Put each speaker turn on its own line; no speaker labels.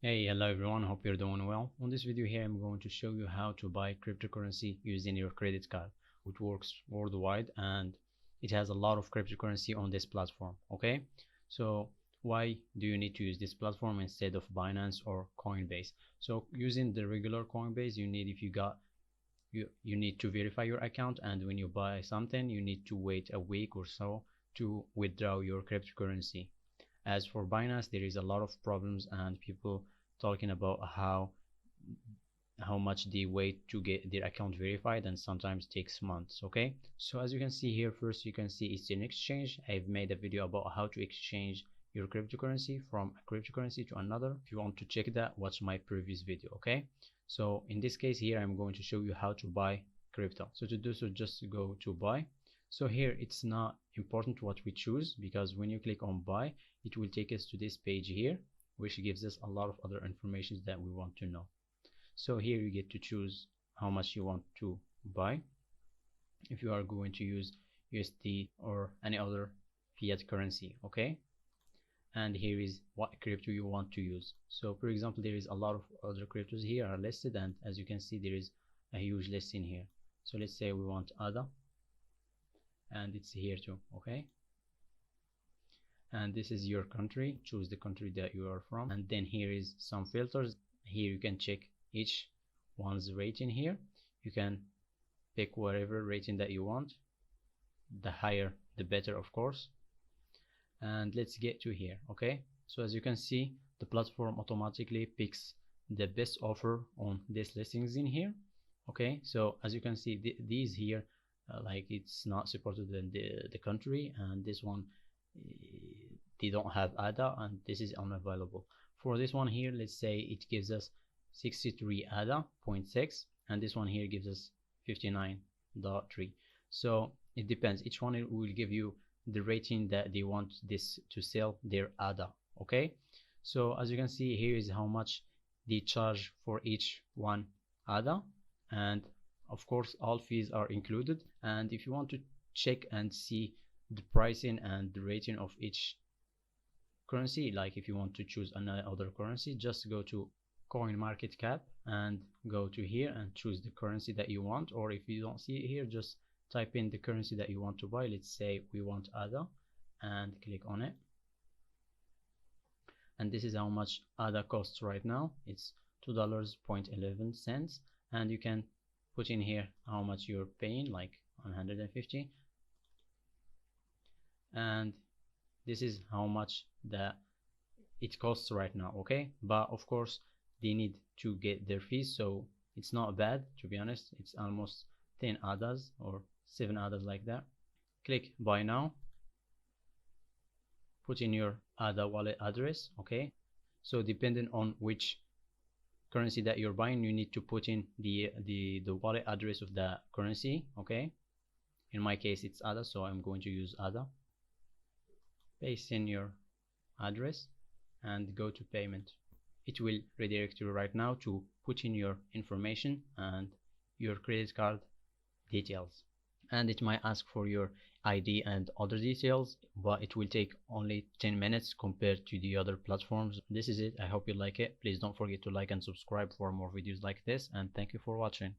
Hey, hello everyone, hope you're doing well. On this video here, I'm going to show you how to buy cryptocurrency using your credit card. It works worldwide and it has a lot of cryptocurrency on this platform. Okay, so why do you need to use this platform instead of Binance or Coinbase? So using the regular Coinbase, you need, if you got you need to verify your account, and when you buy something you need to wait a week or so to withdraw your cryptocurrency. As for Binance, there is a lot of problems and people talking about how much they wait to get their account verified, and sometimes takes months. Okay, so as you can see here, first you can see it's an exchange. I've made a video about how to exchange your cryptocurrency from a cryptocurrency to another. If you want to check that, watch my previous video. Okay, so in this case here, I'm going to show you how to buy crypto. So to do so, just go to buy. So here it's not important what we choose, because when you click on buy, it will take us to this page here, which gives us a lot of other information that we want to know. So here you get to choose how much you want to buy, if you are going to use USD or any other fiat currency. Okay, and here is what crypto you want to use. So for example, there is a lot of other cryptos here are listed, and as you can see, there is a huge list in here. So let's say we want ADA, and it's here too. Okay, and this is your country. Choose the country that you are from, and then here is some filters. Here you can check each one's rating. Here you can pick whatever rating that you want, the higher the better, of course. And let's get to here. Okay, so as you can see, the platform automatically picks the best offer on these listings in here. Okay, so as you can see, these here like it's not supported in the country, and this one they don't have ADA, and this is unavailable. For this one here, let's say it gives us 63 ADA 0.6, and this one here gives us 59.3. so it depends. Each one will give you the rating that they want this to sell their ADA. Okay, so as you can see, here is how much they charge for each one ADA, and of course all fees are included. And if you want to check and see the pricing and the rating of each currency, like if you want to choose another currency, just go to CoinMarketCap and go to here and choose the currency that you want. Or if you don't see it here, just type in the currency that you want to buy. Let's say we want ADA, and click on it, and this is how much ADA costs right now. It's $2.11, and you can put in here how much you're paying, like 150, and this is how much that it costs right now. Okay, but of course they need to get their fees, so it's not bad, to be honest. It's almost 10 ADAs or 7 ADAs, like that. Click buy now, put in your ADA wallet address. Okay, so depending on which currency that you're buying, you need to put in the wallet address of the currency. Okay, in my case it's ADA, so I'm going to use ADA. Paste in your address and go to payment. It will redirect you right now to put in your information and your credit card details, and it might ask for your ID and other details, but it will take only 10 minutes compared to the other platforms. This is it. I hope you like it. Please don't forget to like and subscribe for more videos like this, and thank you for watching.